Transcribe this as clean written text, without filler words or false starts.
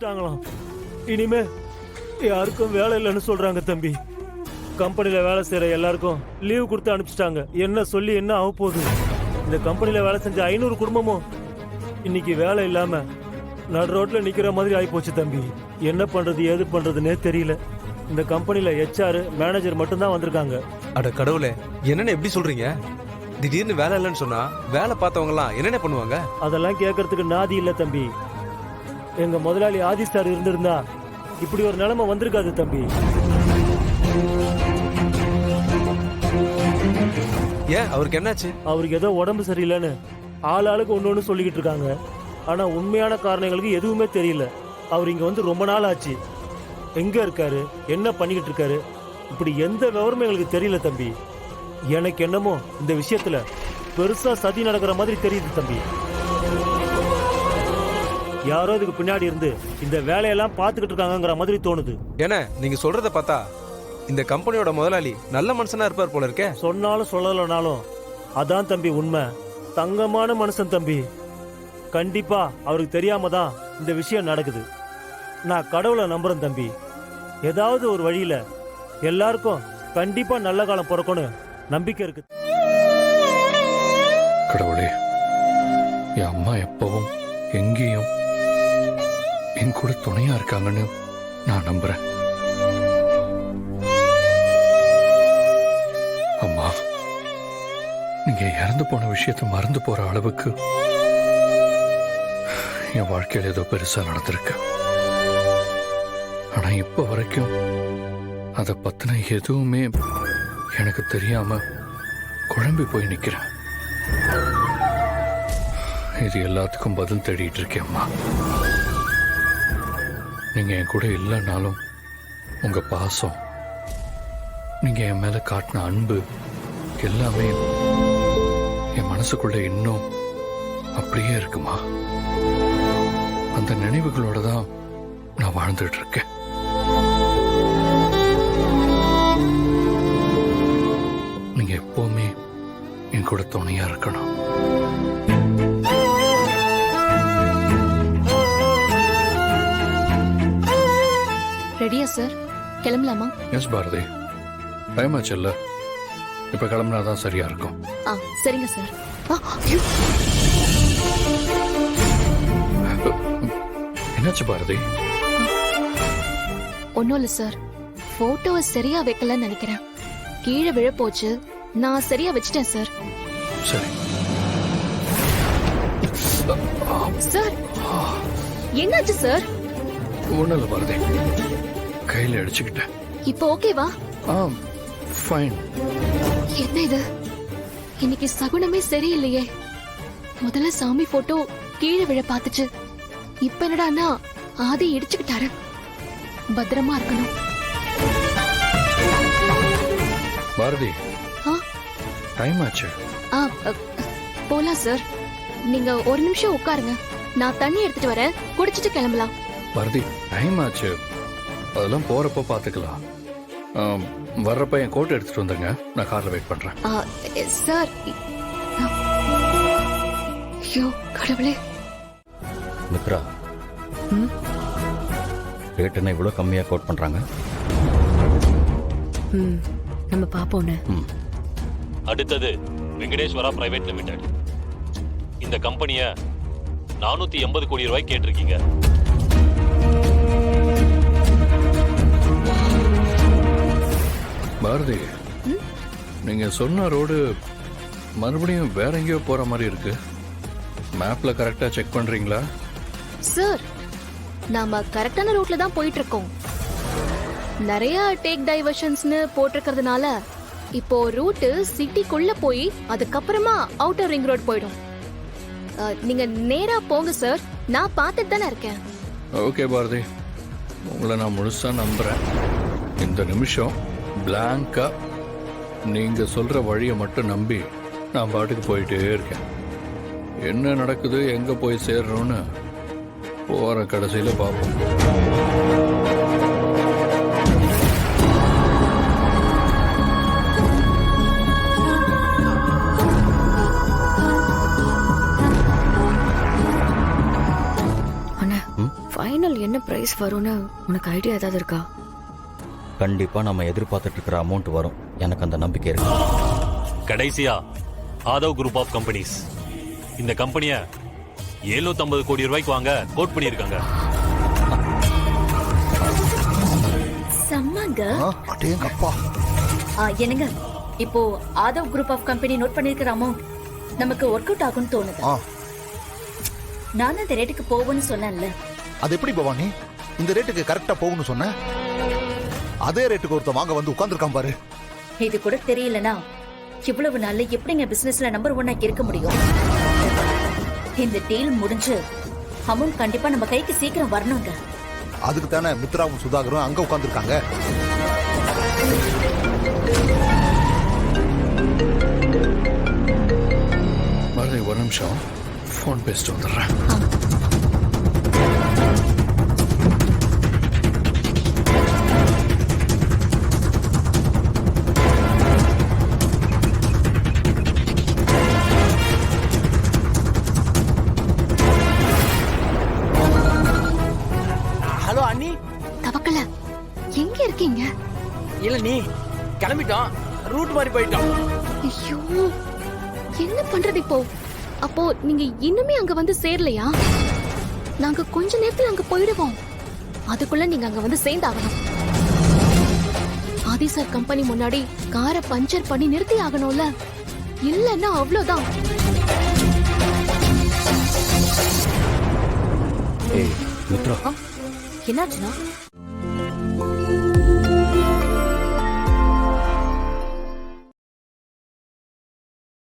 அனுப்பிச்சிட்டாங்களாம். இனிமே யாருக்கும் வேலை இல்லைன்னு சொல்றாங்க தம்பி. கம்பெனில வேலை செய்யற எல்லாருக்கும் லீவ் கொடுத்து அனுப்பிச்சிட்டாங்க. என்ன சொல்லி என்ன ஆக போகுது? இந்த கம்பெனில வேலை செஞ்ச 500 குடும்பமும் இன்னைக்கு வேலை இல்லாம நடு ரோட்ல நிக்கிற மாதிரி ஆகி போச்சு தம்பி. என்ன பண்றது ஏது பண்றதுன்னே தெரியல. இந்த கம்பெனில HR மேனேஜர் மட்டும்தான் வந்திருக்காங்க. அட கடவுளே, என்னன்னு எப்படி சொல்றீங்க? திடீர்னு வேலை இல்லைன்னு சொன்னா வேலை பார்த்தவங்க எல்லாம் என்னென்ன பண்ணுவாங்க? அதெல்லாம் கேட்கறதுக்கு நாதி இல்ல தம்பி. எங்க முதலாளி ஆதி சார் இருந்திருந்தா இப்படி ஒரு நிலைமை வந்திருக்காது தம்பி. ஏன், அவருக்கு என்னாச்சு? அவருக்கு ஏதோ உடம்பு சரியில்லைன்னு ஆளுக்கு ஒண்ணு சொல்லிக்கிட்டு இருக்காங்க. ஆனா உண்மையான காரணங்களுக்கு எதுவுமே தெரியல. அவர் இங்க வந்து ரொம்ப நாள் ஆச்சு. எங்க இருக்காரு, என்ன பண்ணிக்கிட்டு இருக்காரு, இப்படி எந்த விவரமும் எங்களுக்கு தெரியல தம்பி. எனக்கு என்னமோ இந்த விஷயத்துல பெருசா சதி நடக்கிற மாதிரி தெரியுது தம்பி. யாரோ இதுக்கு பின்னாடி இருந்து இந்த வேலையெல்லாம் பார்த்துக்கிட்டு இருக்காங்கிற மாதிரி தோணுது. ஏன்னா நீங்க சொல்றத பார்த்தா இந்த கம்பெனியோட முதலாளி நல்ல மனுஷனா இருப்பார் போல இருக்கே. சொன்னாலும் சொல்லலனாலும் அதான் தம்பி உண்மை. தங்கமான மனுஷன் தம்பி. கண்டிப்பா அவருக்கு தெரியாம தான் இந்த விஷயம் நடக்குது. நான் கடவுளை நம்புறேன் தம்பி. ஏதாவது ஒரு வழியில எல்லாருக்கும் கண்டிப்பா நல்ல காலம் பிறக்கணும் நம்பிக்கை இருக்கு. கடவுளே, என் அம்மா எப்பவும் எங்கேயும் என் கூட துணையா இருக்காங்கன்னு நான் நம்புறேன். அம்மா, நீங்க இறந்து போன விஷயத்தை மறந்து போற அளவுக்கு என் வாழ்க்கையில் ஏதோ பெருசா நடந்திருக்கு. ஆனா இப்ப வரைக்கும் அதை பத்தின எதுவுமே எனக்கு தெரியாம குழம்பி போய் நிக்கிறேன். இது எல்லாத்துக்கும் பதில் தேடிட்டு இருக்கேன் அம்மா. நீங்க என் கூட இல்லைன்னாலும் உங்க பாசம், நீங்க என் மேல காட்டின அன்பு எல்லாமே என் மனசுக்குள்ள இன்னும் அப்படியே இருக்குமா. அந்த நினைவுகளோட தான் நான் வாழ்ந்துட்டு இருக்கேன். நீங்க எப்பவுமே என் கூட துணையா இருக்கணும். ரெடியா சார்? கிளம்பலாமா? எஸ் பாரதி, டைம் ஆச்சுல்ல, இப்ப கிளம்புனாதான் சரியா இருக்கும். சரிங்க சார். என்னாச்சு பாரதி? ஒன்னும் இல்ல சார், போட்டோவை சரியா வைக்கலன்னு நினைக்கிறேன். கீழே விழ போச்சு, நான் சரியா வச்சிட்டேன் சார். சரி சார், என்னாச்சு சார்? ஒண்ணும் இல்ல பாரதி, கையில அடிச்சுக்கிட்டேன். இப்போ ஓகேவா? ஃபைன். என்ன இது, இன்னைக்கு சகுனமே சரியில்லையே. முதல்ல சாமி போட்டோ கீழே விழ பாத்துச்சு, இப்ப என்னடான்னா ஆதி இடிச்சுக்கிட்டாரு. பத்திரமா இருக்கணும். பாரதி, டைம் ஆச்சு. போலாம் சார். நீங்க ஒரு நிமிஷம் உட்காருங்க, நான் தண்ணி எடுத்துட்டு வரேன், குடிச்சிட்டு கிளம்பலாம். பாரதி, டைம் ஆச்சு, அதெல்லாம் போறப்ப பாத்துக்கலாம். வர்றப்ப என் கோட் எடுத்துட்டு வந்துங்க, நான் கார்ல வெயிட் பண்றேன். சார், ஐயோ கடவுளே. மித்ரா, ரேட் என்ன இவ்வளோ கம்மியாக கோட் பண்ணுறாங்க? நம்ம பாப்போன்னு. அடுத்தது வெங்கடேஸ்வரா பிரைவேட் லிமிடெட். இந்த கம்பெனியை 480 கோடி ரூபாய் கேட்டிருக்கீங்க. பாரதி, நீங்க சொன்ன ரோடு மறுபடியும் வேற எங்கேயோ போற மாதிரி இருக்கு. மேப்ல கரெக்டா செக் பண்றீங்களா? சார், நாம கரெக்டான ரூட்ல தான் போயிட்டு இருக்கோம். நிறைய டேக் டைவர்ஷன்ஸ்னு போட்டிருக்கிறதுனால இப்போ ரூட் சிட்டிக்குள்ள போய் அதுக்கப்புறமா அவுட்டர் ரிங் ரோட் போயிடும். நீங்க நேரா போங்க சார், நான் பார்த்துட்டு தானே இருக்கேன். ஓகே பாரதி, உங்களை நான் முழுசா நம்புறேன். இந்த நிமிஷம் பிளாங்கா நீங்க சொல்ற வழியை மட்டும் நம்பி நான் பாட்டுக்கு போயிட்டே இருக்கேன். என்ன நடக்குது, எங்க போய் சேர்றோன்னு போற கடைசியில பார்ப்போம். ஃபைனல் என்ன பிரைஸ் வரும்னு உனக்கு ஐடியா ஏதாவது இருக்கா? கண்டிப்பா நம்ம எதிர்பார்த்துட்டு இருக்கிற அமௌண்ட் வரும். எனக்கு அந்த நம்பிக்கை இருக்கு. கடைசியா ஆதவ் குரூப் ஆஃப் கம்பெனிஸ் இந்த கம்பெனியை 750 கோடி ரூபாய்க்கு வாங்க கோட் பண்ணியிருக்காங்க. செம்மங்க. அடேங்கப்பா. என்னங்க இப்போ Aadhav group of company note பண்ணிருக்கிற அமௌண்ட் நமக்கு ஒர்க் அவுட் ஆகும்னு தோணுது. நான் அந்த ரேட்டுக்கு போவேன்னு சொன்னேன்ல. அது எப்படி பவானி இந்த ரேட்டுக்கு கரெக்டா போகும்னு சொன்ன? அதே ரேட்டுக்கு ஒருத்த வாங்க வந்து உட்கார்ந்துருக்கான் பாரு. இது கூட தெரியலனா இவ்வளவு நாள்ல எப்படிங்க பிசினஸ்ல நம்பர் 1 இருக்க முடியும்? இந்த டீல் முடிஞ்சு அமௌண்ட் கண்டிப்பா நம்ம கைக்கு சீக்கிரம் வரணுங்க. அதுக்கு தானே மித்ராவும் சுதாகரும் அங்க உட்கார்ந்துருக்காங்க. பாரதி ஒரு நிமிஷம் ஃபோன் பேசிட்டு வந்துடுறேன். ஹலோ அண்ணி. தவக்கல எங்க இருக்கீங்க? இல்ல நீ கிளம்பிட்டோம், ரூட் மாதிரி போயிட்டோம். ஐயோ, என்ன பண்றது இப்போ? அப்போ நீங்க இன்னுமே அங்க வந்து சேரலையா? நாங்க கொஞ்ச நேரத்துல அங்க போயிடுவோம். அதுக்குள்ள நீங்க அங்க வந்து சேர்ந்தாகணும். ஆதி சார் கம்பெனி முன்னாடி காரை பஞ்சர் பண்ணி நிறுத்தி ஆகணும்ல. இல்லன்னா அவ்வளவுதான். ஏய் மித்ரா, என்னாச்சுன்னா